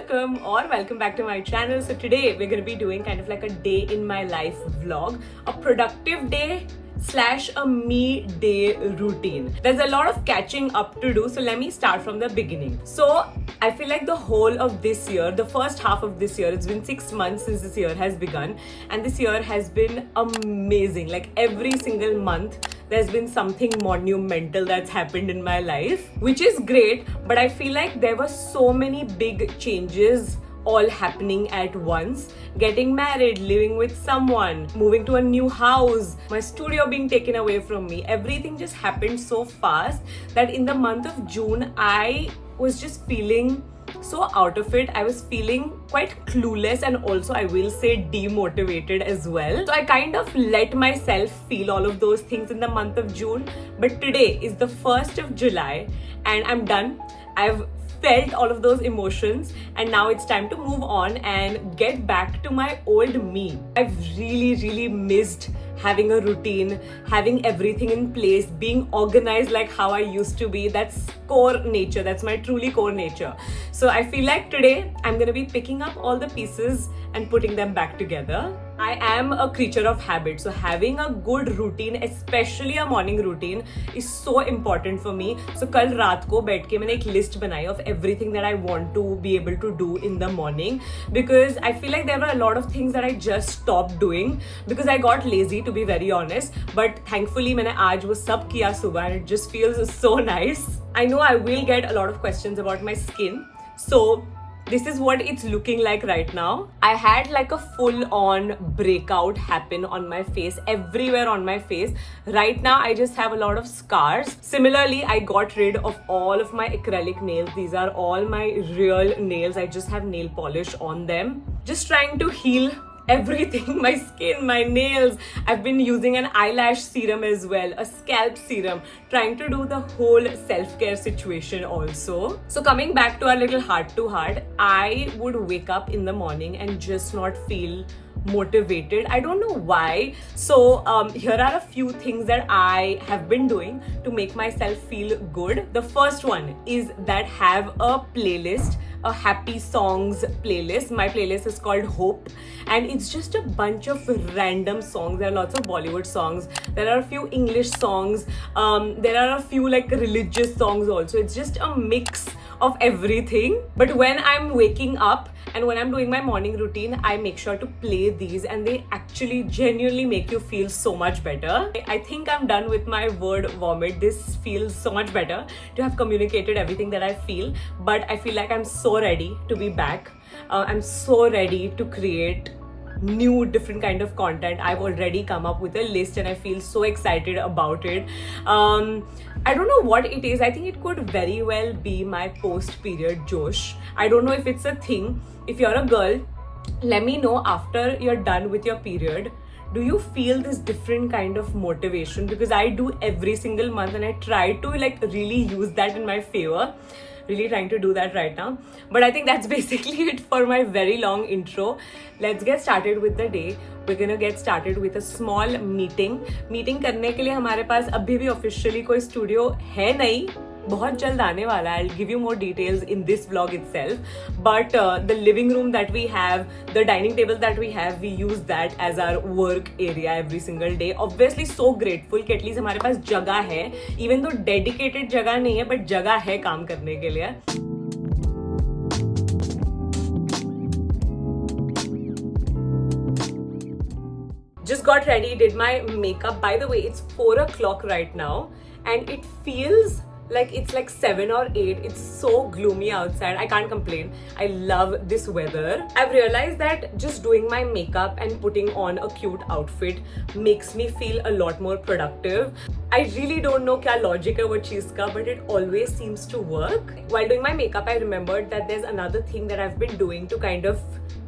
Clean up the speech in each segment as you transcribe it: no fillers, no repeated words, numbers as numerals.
welcome back to my channel. So today we're going to be doing kind of like a day in my life vlog, a productive day slash a me day routine. There's a lot of catching up to do, so let me start from the beginning. So I feel like the whole of this year, the first half of this year, it's been 6 months since this year has begun, and this year has been amazing. Like every single month there's been something monumental that's happened in my life, which is great, but I feel like there were so many big changes all happening at once. Getting married, living with someone, moving to a new house, my studio being taken away from me. Everything just happened so fast that in the month of June, I was just feeling so out of it. I was feeling quite clueless and also I will say demotivated as well. So I kind of let myself feel all of those things in the month of June. But today is the 1st of July and I'm done. I've felt all of those emotions and now it's time to move on and get back to my old me. I've really missed having a routine, having everything in place, being organized like how I used to be. That's core nature. That's my truly core nature. So I feel like today I'm gonna be picking up all the pieces and putting them back together. I am a creature of habit, so having a good routine, especially a morning routine, is so important for me. So कल रात को बैठ के मैंने एक list बनाई of everything that I want to be able to do in the morning, because I feel like there were a lot of things that I just stopped doing because I got lazy, to be very honest. But thankfully मैंने आज वो सब किया सुबह and it just feels so nice. I know I will get a lot of questions about my skin, so this is what it's looking like right now. I had like a full-on breakout happen on my face, everywhere on my face. Right now, I just have a lot of scars. Similarly, I got rid of all of my acrylic nails. These are all my real nails. I just have nail polish on them. Just trying to heal everything, my skin, my nails. I've been using an eyelash serum as well, a scalp serum, trying to do the whole self-care situation also. So coming back to our little heart to heart, I would wake up in the morning and just not feel motivated. I don't know why. So here are a few things that I have been doing to make myself feel good. The first one is that have a playlist, a happy songs playlist. My playlist is called Hope and it's just a bunch of random songs. There are lots of Bollywood songs, there are a few English songs, there are a few like religious songs also. It's just a mix of everything. But when I'm waking up and when I'm doing my morning routine, I make sure to play these and they actually genuinely make you feel so much better. I think I'm done with my word vomit. This feels so much better to have communicated everything that I feel, but I feel like I'm so ready to be back. I'm so ready to create new different kind of content. I've already come up with a list and I feel so excited about it. I don't know what it is. I think it could very well be my post-period Josh. I don't know if it's a thing. If you're a girl, let me know after you're done with your period. Do you feel this different kind of motivation? Because I do every single month and I try to like really use that in my favor. Really trying to do that right now. But I think that's basically it for my very long intro. Let's get started with the day. We're gonna get started with a small meeting. Meeting करने के लिए हमारे पास अभी भी officially कोई studio है नहीं. बहुत जल्द आने वाला है. I'll give you more details in this vlog itself. But the living room that we have, the dining table that we have, we use that as our work area every single day. Obviously so grateful कि at least हमारे पास जगह है. Even though dedicated जगह नहीं है, but जगह है काम करने के लिए. Just got ready, did my makeup. By the way, it's 4 o'clock right now and it feels like it's like 7 or 8. It's so gloomy outside. I can't complain. I love this weather. I've realized that just doing my makeup and putting on a cute outfit makes me feel a lot more productive. I really don't know क्या logic है वो चीज़ का, but it always seems to work. While doing my makeup, I remembered that there's another thing that I've been doing to kind of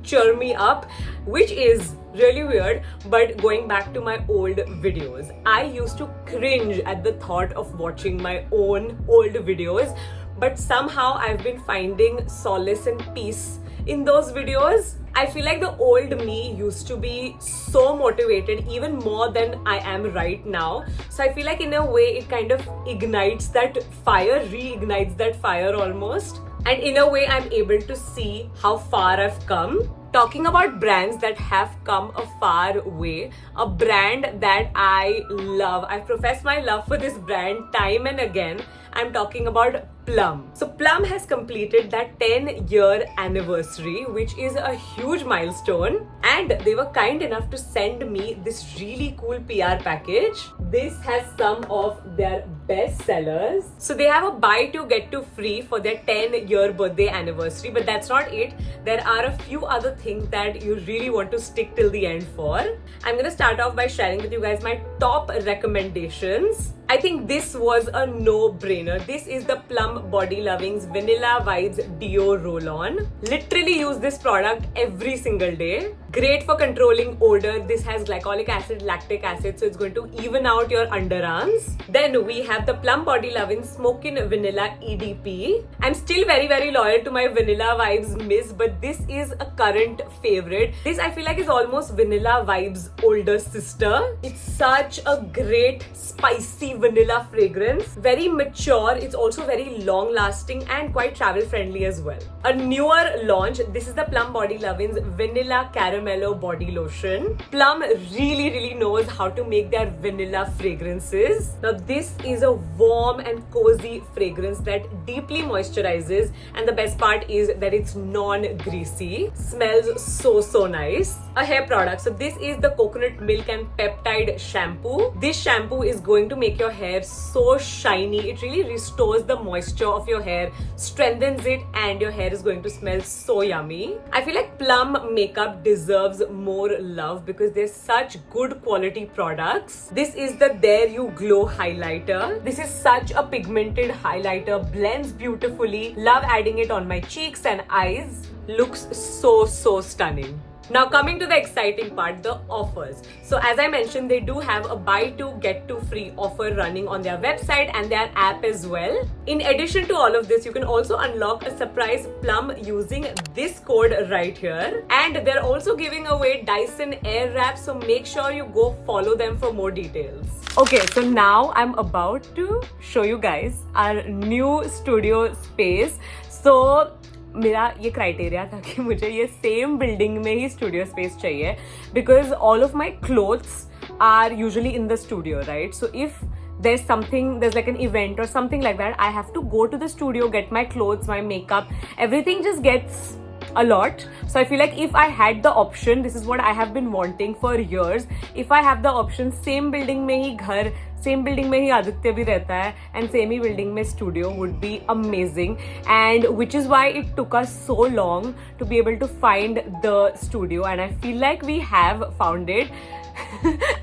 cheer me up, which is really weird, but going back to my old videos, I used to cringe at the thought of watching my own old videos, but somehow I've been finding solace and peace in those videos. I feel like the old me used to be so motivated, even more than I am right now. So I feel like in a way it kind of ignites that fire, reignites that fire almost. And in a way, I'm able to see how far I've come. Talking about brands that have come a far way, a brand that I love, I profess my love for this brand time and again. I'm talking about Plum. So Plum has completed that 10-year anniversary, which is a huge milestone. And they were kind enough to send me this really cool PR package. This has some of their best sellers. So they have a buy two get two free for their 10-year birthday anniversary. But that's not it. There are a few other things that you really want to stick till the end for. I'm gonna start off by sharing with you guys my top recommendations. I think this was a no-brainer. This is the Plum Body Loving's Vanilla Vibes Deo Roll-On. Literally use this product every single day. Great for controlling odor. This has glycolic acid, lactic acid, so it's going to even out your underarms. Then we have the Plum Body Loving Smokin' Vanilla EDP. I'm still very loyal to my Vanilla Vibes Mist, but this is a current favorite. This I feel like is almost Vanilla Vibes' older sister. It's such a great spicy vanilla fragrance. Very mature. It's also very long lasting and quite travel friendly as well. A newer launch. This is the Plum Body Loving's Vanilla Caramello Body Lotion. Plum really knows how to make their vanilla fragrances. Now this is a warm and cozy fragrance that deeply moisturizes, and the best part is that it's non-greasy. Smells so nice. A hair product. So this is the coconut milk and peptide shampoo. This shampoo is going to make your hair so shiny. It really restores the moisture of your hair, strengthens it, and your hair is going to smell so yummy. I feel like Plum makeup deserves more love because they're such good quality products. This is the There You Glow highlighter. This is such a pigmented highlighter, blends beautifully. Love adding it on my cheeks and eyes. Looks so stunning. Now coming to the exciting part, the offers. So as I mentioned, they do have a buy two get two free offer running on their website and their app as well. In addition to all of this, you can also unlock a surprise Plum using this code right here. And they're also giving away Dyson Airwrap, so make sure you go follow them for more details. Okay, so now I'm about to show you guys our new studio space. So मेरा ये criteria था कि मुझे ये same building में ही studio space चाहिए because all of my clothes are usually in the studio right so if there's like an event or something like that, I have to go to the studio, get my clothes, my makeup, everything just gets a lot. So I feel like if I had the option, this is what I have been wanting for years, if I have the option, same building में ही घर, same building में ही आदित्य भी रहता है and same ही building में studio would be amazing and which is why it took us so long to be able to find the studio and I feel like we have found it.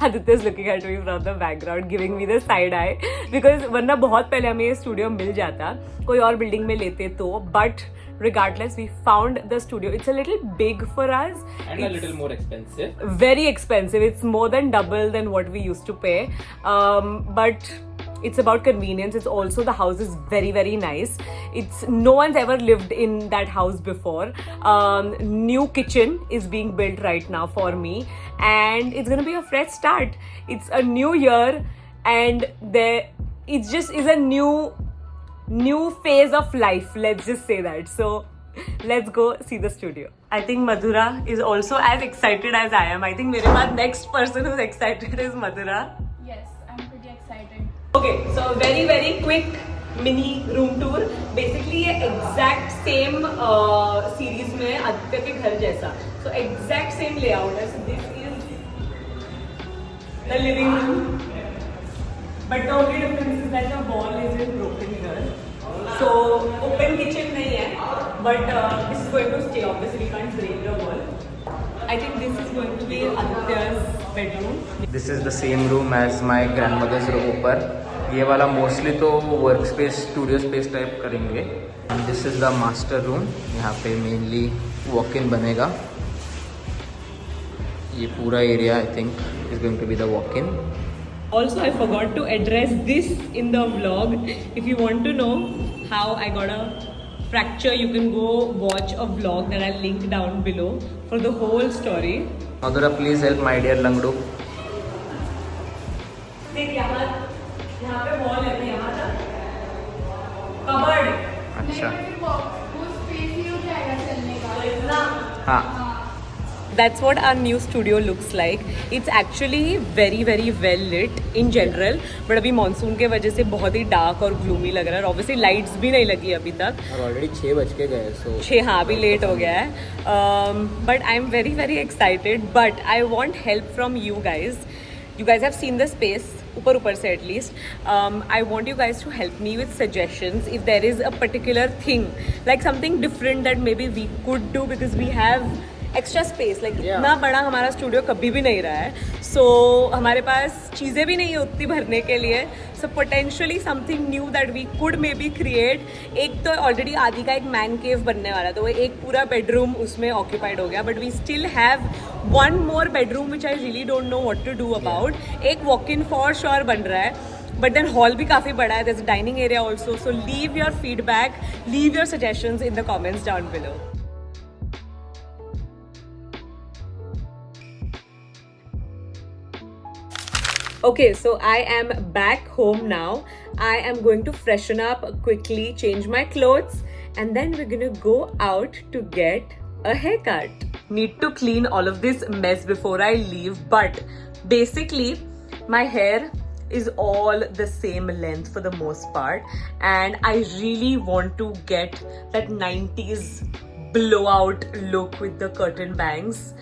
Aditya is looking at me from the background, giving me the side eye because वरना बहुत पहले हमें ये studio मिल जाता, कोई और building में लेते तो, but regardless we found the studio. It's a little big for us and a little more expensive, very expensive. It's more than double than what we used to pay, but it's about convenience. It's also, the house is very nice. It's no one's ever lived in that house before. New kitchen is being built right now for me and it's gonna be a fresh start. It's a new year and it just is a new phase of life, let's just say that. So let's go see the studio. I think Madhura is also as excited as I am. I think मेरे बाद next person who's excited is Madhura. Yes, I'm pretty excited. Okay, so very quick mini room tour. Basically ये exact same series में आदित्य के घर जैसा. So exact same layout है. So this is the living room. But the only difference is that the wall isn't broken here. So open kitchen नहीं है. But this is going to stay. Obviously, we can't break the wall. I think this is going to be Aditya's bedroom. This is the same room as my grandmother's room ऊपर. ये वाला mostly तो work space studio space type करेंगे. And this is the master room. यहाँ पे mainly walk in बनेगा. ये पूरा area I think is going to be the walk in. Also, I forgot to address this in the vlog. If you want to know how I got a fracture, you can go watch a vlog that I'll link down below for the whole story. Madhura, please help my dear Langdu. देख यहाँ पे wall है, यहाँ था cupboard. अच्छा. हाँ That's what our new studio looks like. It's actually very well lit in general, but अभी monsoon के वजह से बहुत ही डार्क और ग्लूमी लग रहा है. Obviously lights भी नहीं लगी अभी तक. और ऑलरेडी 6 बज के गए सो 6 हाँ अभी लेट हो गया है. But I'm very excited. But I want help from you guys. You guys have seen the space. ऊपर से at least. I want you guys to help me with suggestions if there is a particular thing, like something different that maybe we could do because we have extra space. Like इतना बड़ा हमारा studio कभी भी नहीं रहा है. So हमारे पास चीज़ें भी नहीं है उतनी भरने के लिए. So potentially something new that we could maybe create. एक तो ऑलरेडी आदि का एक मैन केव बनने वाला, तो वो एक पूरा बेडरूम उसमें ऑक्यूपाइड हो गया. But we still have one more bedroom which I really don't know what to do about. एक वॉक इन फॉर श्योर बन रहा है. But then hall भी काफ़ी बड़ा है. There's a dining area also. So leave your feedback, leave your suggestions in the comments down below. Okay, so I am back home now. I am going to freshen up quickly, change my clothes, and then we're gonna go out to get a haircut. Need to clean all of this mess before I leave, but basically my hair is all the same length for the most part, and I really want to get that 90s blowout look with the curtain bangs.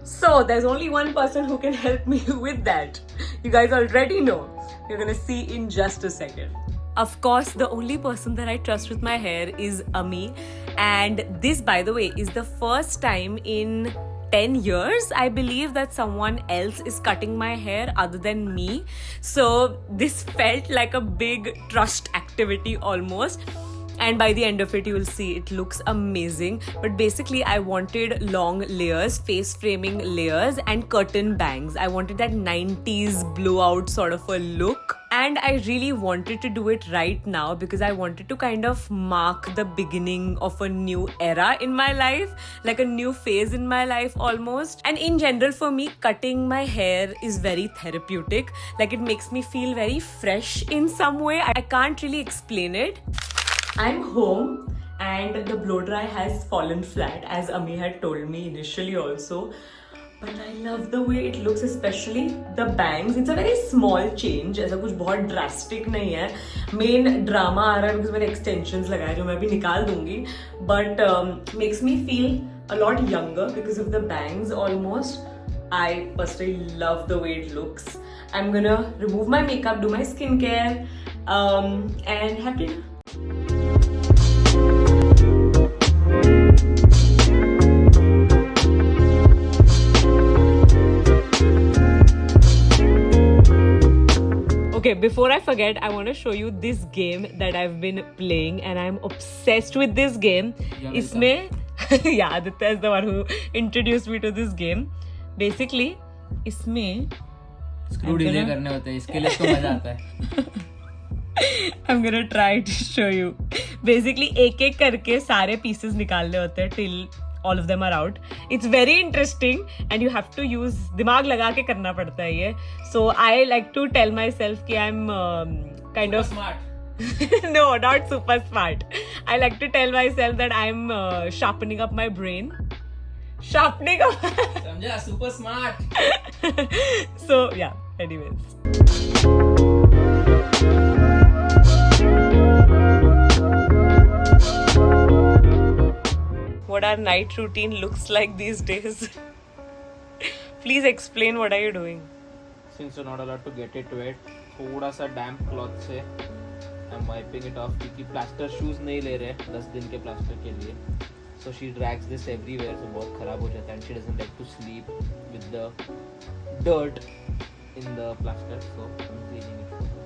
So there's only one person who can help me with that. You guys already know. You're gonna see in just a second. Of course, the only person that I trust with my hair is Ami. And this, by the way, is the first time in 10 years, I believe, that someone else is cutting my hair other than me. So this felt like a big trust activity almost. And by the end of it, you will see it looks amazing. But basically, I wanted long layers, face framing layers, and curtain bangs. I wanted that 90s blowout sort of a look. And I really wanted to do it right now because I wanted to kind of mark the beginning of a new era in my life, like a new phase in my life almost. And in general, for me, cutting my hair is very therapeutic. Like it makes me feel very fresh in some way. I can't really explain it. I'm home and the blow dry has fallen flat, as Ami had told me initially also. But I love the way it looks, especially the bangs. It's a very small change, ऐसा कुछ बहुत drastic नहीं है. Main drama आ रहा है because मैंने extensions लगाए जो मैं अभी निकाल दूंगी. But makes me feel a lot younger because of the bangs almost. I personally love the way it looks. I'm gonna remove my makeup, do my skincare, and have dinner. Okay, before I forget, I want to show you this game that I've been playing and I'm obsessed with this game. इसमें yeah, Aditya is the one who introduced me to this game. Basically, इसमें screw delay करने होते हैं, इसके लिए इसको मजा आता है. I'm gonna try to show you. Basically, एक एक करके सारे pieces निकालने होते हैं till all of them are out. It's very interesting and you have to use दिमाग लगा के करना पड़ता है ये. So I like to tell myself कि I'm kind of smart. No, not super smart. I like to tell myself that I'm sharpening up my brain. Sharpening up. समझा, super smart. So yeah, anyways. What our night routine looks like these days. Please explain, what are you doing? Since you're not allowed to get it wet, थोड़ा सा damp cloth से I'm wiping it off क्योंकि plaster shoes नहीं ले रहे 10 दिन के plaster के लिए. So she drags this everywhere, so बहुत खराब हो जाता है, and she doesn't like to sleep with the dirt in the plaster, so I'm cleaning it for her.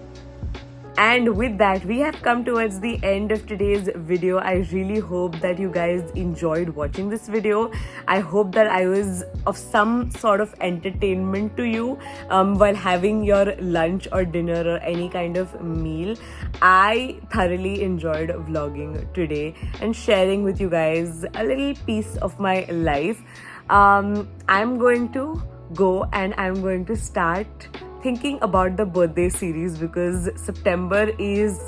And with that, we have come towards the end of today's video. I really hope that you guys enjoyed watching this video. I hope that I was of some sort of entertainment to you while having your lunch or dinner or any kind of meal. I thoroughly enjoyed vlogging today and sharing with you guys a little piece of my life. I'm going to go and I'm going to start thinking about the birthday series because September is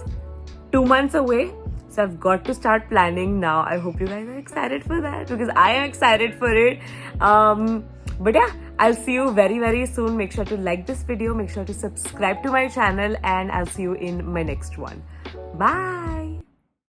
2 months away. So I've got to start planning now. I hope you guys are excited for that because I am excited for it. But yeah, I'll see you very, very soon. Make sure to like this video. Make sure to subscribe to my channel and I'll see you in my next one. Bye.